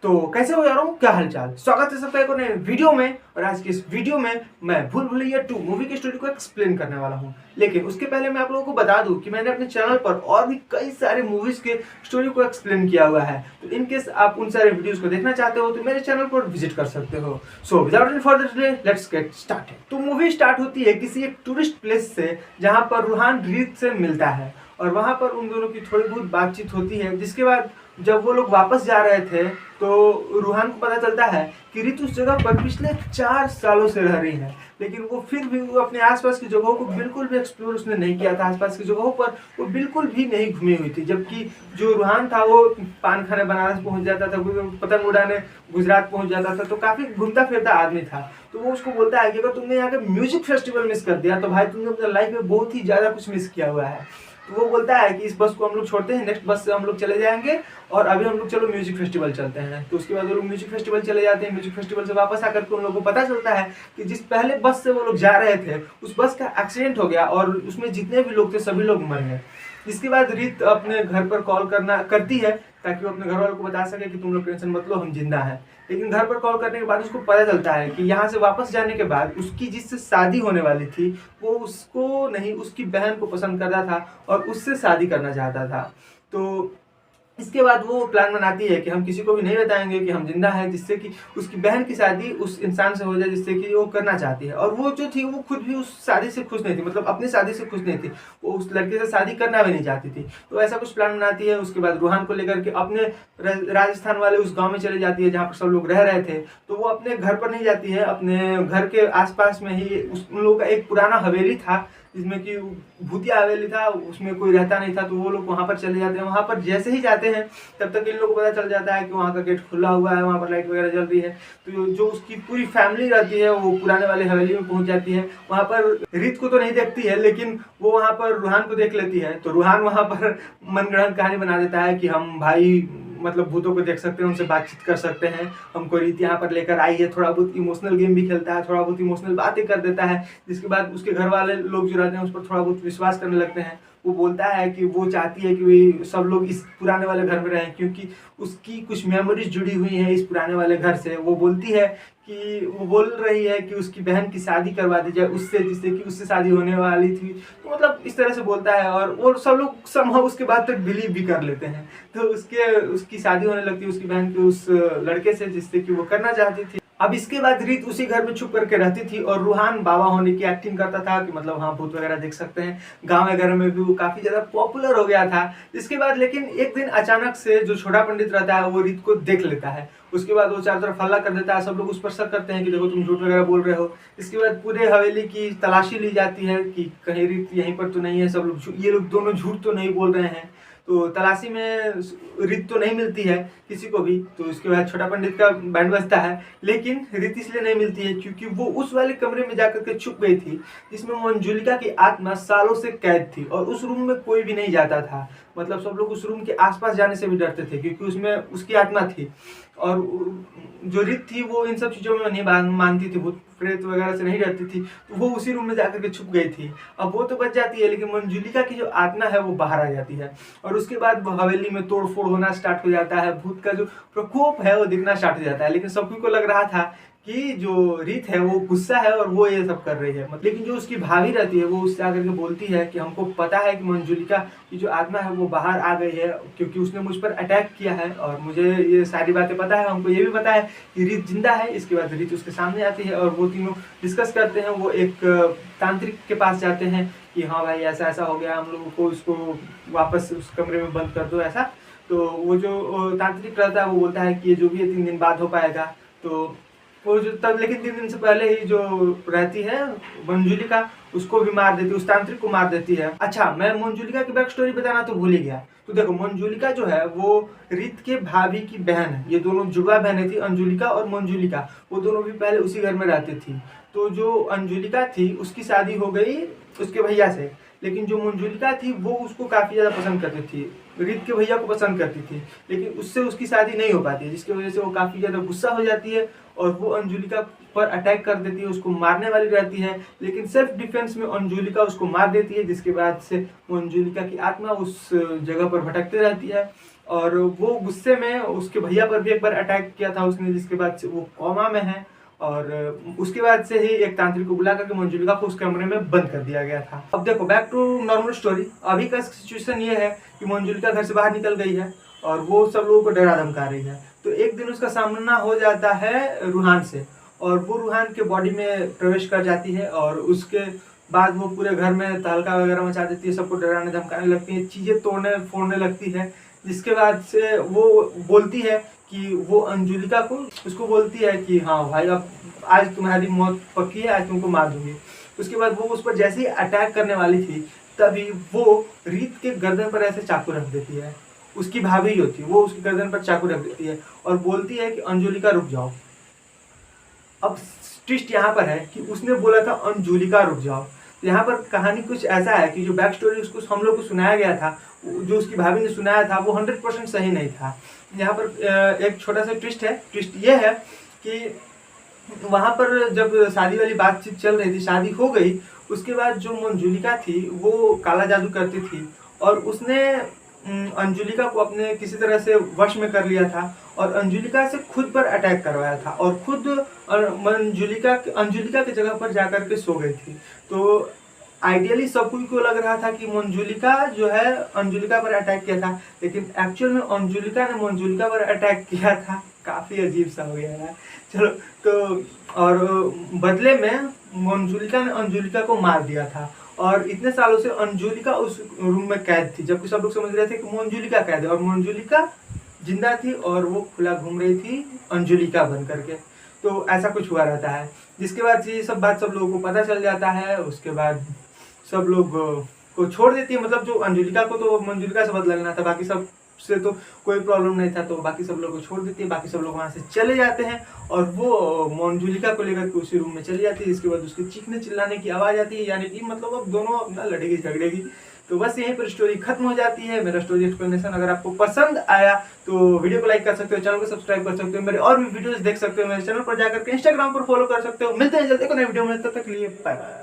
तो कैसे हो यारों, क्या हालचाल। स्वागत है सबका एक और नए वीडियो में। और आज की इस वीडियो में मैं भूल भुलैया 2 मूवी की स्टोरी को एक्सप्लेन करने वाला हूं। लेकिन उसके पहले मैं आप लोगों को बता दूं कि मैंने अपने चैनल पर और भी कई सारे मूवीज के स्टोरी को एक्सप्लेन किया हुआ है। तो इन केस आप उन सारे वीडियोस को देखना चाहते हो तो मेरे चैनल पर विजिट कर सकते हो। So without any further delay let's get started. तो मूवी स्टार्ट होती है किसी एक टूरिस्ट प्लेस से, जहां पर रूहान रीत से मिलता है और वहां पर उन दोनों की थोड़ी बहुत बातचीत होती है। जिसके बाद जब वो लोग वापस जा रहे थे तो रूहान को पता चलता है कि रीत उस जगह पर पिछले 4 सालों से रह रही है, लेकिन वो फिर भी वो अपने आसपास की जगहों को बिल्कुल भी एक्सप्लोर उसने नहीं किया था। आसपास की जगहों पर वो बिल्कुल भी नहीं घूमी हुई थी। जबकि जो रूहान था वो पान खाने बनारस पहुंच जाता था, पतंग उड़ाने गुजरात पहुंच जाता था, तो काफी घूमता फिरता आदमी था। तो वो उसको बोलता है कि अगर तुमने यहाँ के म्यूजिक फेस्टिवल मिस कर दिया तो भाई तुमने अपने लाइफ में बहुत ही ज्यादा कुछ मिस किया हुआ है। तो वो बोलता है कि इस बस को हम लोग छोड़ते हैं, नेक्स्ट बस से हम लोग चले जाएंगे और अभी हम लोग चलो म्यूजिक फेस्टिवल चलते हैं। तो उसके बाद वो लोग म्यूजिक फेस्टिवल चले जाते हैं। म्यूजिक फेस्टिवल से वापस आकर के उन लोगों को पता चलता है कि जिस पहले बस से वो लोग जा रहे थे उस बस का एक्सीडेंट हो गया और उसमें जितने भी लोग थे सभी लोग मर गए। जिसके बाद रीत अपने घर पर कॉल करती है ताकि वो अपने घर वालों को बता सके कि तुम लोग टेंशन मत लो, हम जिंदा हैं। लेकिन घर पर कॉल करने के बाद उसको पता चलता है कि यहाँ से वापस जाने के बाद उसकी जिससे शादी होने वाली थी वो उसको नहीं, उसकी बहन को पसंद करता था और उससे शादी करना चाहता था। तो इसके बाद वो प्लान बनाती है कि हम किसी को भी नहीं बताएंगे कि हम जिंदा हैं, जिससे कि उसकी बहन की शादी उस इंसान से हो जाए जिससे कि वो करना चाहती है। और वो जो थी वो खुद भी उस शादी से खुश नहीं थी, मतलब अपनी शादी से खुश नहीं थी, वो उस लड़के से शादी करना भी नहीं चाहती थी। तो ऐसा कुछ प्लान बनाती है। उसके बाद रूहान को लेकर के अपने राजस्थान वाले उस गाँव में चले जाती है जहाँ पर सब लोग रह रहे थे। तो वो अपने घर पर नहीं जाती है, अपने घर के आसपास में ही उन लोगों का एक पुराना हवेली था जिसमें कि भूतिया हवेली था, उसमें कोई रहता नहीं था। तो वो लोग वहाँ पर चले जाते हैं। वहाँ पर जैसे ही जाते हैं तब तक इन लोगों को पता चल जाता है कि वहाँ का गेट खुला हुआ है, वहाँ पर लाइट वगैरह जल रही है। तो जो उसकी पूरी फैमिली रहती है वो पुराने वाले हवेली में पहुंच जाती है। वहाँ पर रीत को तो नहीं देखती है लेकिन वो वहाँ पर रूहान को देख लेती है। तो रूहान वहाँ पर मनगढ़ंत कहानी बना देता है कि हम भाई मतलब भूतों को देख सकते हैं, उनसे बातचीत कर सकते हैं, हमको रीत यहाँ पर लेकर आई है। थोड़ा बहुत इमोशनल गेम भी खेलता है, थोड़ा बहुत इमोशनल बातें कर देता है। जिसके बाद उसके घर वाले लोग जो रहते हैं उस पर थोड़ा बहुत विश्वास करने लगते हैं। वो बोलता है कि वो चाहती है कि वे सब लोग इस पुराने वाले घर में रहें क्योंकि उसकी कुछ मेमोरीज जुड़ी हुई हैं इस पुराने वाले घर से। वो बोलती है कि वो बोल रही है कि उसकी बहन की शादी करवा दी जाए उससे, जिससे कि उससे शादी होने वाली थी। तो मतलब इस तरह से बोलता है और वो सब लोग समहाउ उसके बाद तक बिलीव भी कर लेते हैं। तो उसकी शादी होने लगती है उसकी बहन के उस लड़के से जिससे कि वो करना चाहती थी। अब इसके बाद रीत उसी घर में छुप करके रहती थी और रूहान बाबा होने की एक्टिंग करता था कि मतलब हाँ भूत वगैरह देख सकते हैं। गांव वगैरह में भी वो काफी ज्यादा पॉपुलर हो गया था। इसके बाद लेकिन एक दिन अचानक से जो छोटा पंडित रहता है वो रीत को देख लेता है। उसके बाद वो चारों तरफ हल्ला कर देता है। सब लोग उस पर शक करते हैं कि देखो तुम झूठ वगैरह बोल रहे हो। इसके बाद पूरे हवेली की तलाशी ली जाती है कि कहीं रीत यहीं पर तो नहीं है। सब लोग ये लोग दोनों झूठ तो नहीं बोल रहे हैं। तो तलाशी में रीत तो नहीं मिलती है किसी को भी। तो इसके बाद छोटा पंडित का बैंड बजता है, लेकिन रीत इसलिए नहीं मिलती है क्योंकि वो उस वाले कमरे में जाकर के छुप गई थी जिसमें मंजुलिका की आत्मा सालों से कैद थी और उस रूम में कोई भी नहीं जाता था। मतलब सब लोग उस रूम के आसपास जाने से भी डरते थे क्योंकि उसमें उसकी आत्मा थी। और जो रीत थी वो इन सब चीजों में नहीं मानती थी, भूत प्रेत वगैरह से नहीं डरती थी। तो वो उसी रूम में जाकर के छुप गई थी। अब वो तो बच जाती है लेकिन मंजुलिका की जो आत्मा है वो बाहर आ जाती है और उसके बाद हवेली में तोड़ फोड़ होना स्टार्ट हो जाता है। भूत का जो प्रकोप है वो दिखना स्टार्ट हो जाता है। लेकिन सबको को लग रहा था कि जो रीत है वो गुस्सा है और वो ये सब कर रही है। लेकिन जो उसकी भाभी रहती है वो उससे आकर के बोलती है कि हमको पता है कि मंजुलिका की जो आत्मा है वो बाहर आ गई है क्योंकि उसने मुझ पर अटैक किया है और मुझे ये सारी बातें पता है। हमको ये भी पता है कि रीत जिंदा है। इसके बाद रीत उसके सामने आती है और वो तीनों डिस्कस करते हैं। वो एक तांत्रिक के पास जाते हैं कि हाँ भाई ऐसा ऐसा हो गया, हम लोगों को इसको वापस उस कमरे में बंद कर दो ऐसा। तो वो जो तांत्रिक रहता है वो बोलता है कि ये जो भी है 3 दिन बाद हो पाएगा। तो वो जो तब लेकिन 3 दिन से पहले ही जो रहती है मंजुलिका उसको भी मार देती है, उस तांत्रिक को मार देती है। अच्छा, मैं मंजुलिका की बैक स्टोरी बताना तो भूल ही गया। तो देखो मंजुलिका जो है वो रीत के भाभी की बहन है। ये दोनों जुड़वा बहनें थी, अंजुलिका और मंजुलिका। वो दोनों भी पहले उसी घर में रहती थी। तो जो अंजुलिका थी उसकी शादी हो गई उसके भैया से, लेकिन जो मंजुलिका थी वो उसको काफी ज्यादा पसंद करती थी, रीत के भैया को पसंद करती थी। लेकिन उससे उसकी शादी नहीं हो पाती है जिसकी वजह से वो काफी ज्यादा गुस्सा हो जाती है और वो अंजुलिका पर अटैक कर देती है, उसको मारने वाली रहती है। लेकिन सेल्फ डिफेंस में अंजुलिका उसको मार देती है जिसके बाद से वो अंजुलिका की आत्मा उस जगह पर भटकती रहती है। और वो गुस्से में उसके भैया पर भी एक बार अटैक किया था उसने, जिसके बाद से वो कोमा में है। और उसके बाद से ही एक तांत्रिक को बुला करके मंजुलिका को उस कमरे में बंद कर दिया गया था। अब देखो बैक टू नॉर्मल स्टोरी। अभी का सिचुएशन ये है कि मंजुलिका घर से बाहर निकल गई है और वो सब लोगों को डरा धमका रही है। तो एक दिन उसका सामना हो जाता है रूहान से, और वो रूहान के बॉडी में प्रवेश कर जाती है और उसके बाद वो पूरे घर में तहलका वगैरह मचा देती है, सबको डराने धमकाने लगती है, चीजें तोड़ने फोड़ने लगती है। जिसके बाद से वो बोलती है कि वो अंजुलिका को उसको बोलती है कि हाँ भाई अब आज तुम्हारी मौत पक्की है, आज तुमको मार दूंगी। उसके बाद वो उस पर जैसे ही अटैक करने वाली थी तभी वो रीत के गर्दन पर ऐसे चाकू रख देती है। उसकी भाभी होती है, वो उसकी गर्दन पर चाकू रख देती है और बोलती है कि अंजुलिका रुक जाओ। अब ट्विस्ट यहाँ पर है कि उसने बोला था अंजुलिका रुक जाओ। तो यहाँ पर कहानी कुछ ऐसा है कि जो बैक स्टोरी उसको हम लोग को सुनाया गया था, जो उसकी भाभी ने सुनाया था, वो 100% सही नहीं था। यहाँ पर एक छोटा सा ट्विस्ट है। ट्विस्ट ये है कि वहाँ पर जब शादी वाली बातचीत चल रही थी, शादी हो गई, उसके बाद जो मंजुलिका थी वो काला जादू करती थी और उसने अंजुलिका को अपने किसी तरह से वश में कर लिया था और अंजुलिका से खुद पर अटैक करवाया था और खुद अंजुलिका की जगह पर जाकर के सो गई थी। तो आइडियली सबको को लग रहा था कि मंजुलिका जो है अंजुलिका पर अटैक किया था, लेकिन एक्चुअल में अंजुलिका ने मंजुलिका पर अटैक किया था। काफी अजीब सा हो गया यार। चलो तो और बदले में मंजुलिका ने अंजुलिका को मार दिया था और इतने सालों से अंजुलिका उस रूम में कैद थी, जबकि सब लोग समझ रहे थे कि मंजुलिका कैद है और मंजुलिका जिंदा थी और वो खुला घूम रही थी अंजुलिका बन करके। तो ऐसा कुछ हुआ रहता है, जिसके बाद ये सब बात सब लोगों को पता चल जाता है। उसके बाद सब लोग को छोड़ देती है, मतलब जो अंजुलिका को तो मंजुलिका से बदला लेना था, बाकी सब से तो कोई प्रॉब्लम नहीं था, तो बाकी सब लोग को छोड़ देती है। बाकी सब लोग वहाँ से चले जाते हैं और वो मंजुलिका को लेकर के उसी रूम में चली जाती है। इसके बाद उसके चीखने चिल्लाने की आवाज़ आती है, यानी कि मतलब अब दोनों अपना लड़ेगी झगड़ेगी। तो बस यहीं पर स्टोरी खत्म हो जाती है। मेरा स्टोरी एक्सप्लेनेशन अगर आपको पसंद आया तो वीडियो को लाइक कर सकते हो, चैनल को सब्सक्राइब कर सकते हो, मेरे और भी वीडियोस देख सकते हो, मेरे चैनल पर जाकर के इंस्टाग्राम पर फॉलो कर सकते हो। मिलते हैं जल्दी एक नए वीडियो में, तब तक के लिए बाय बाय।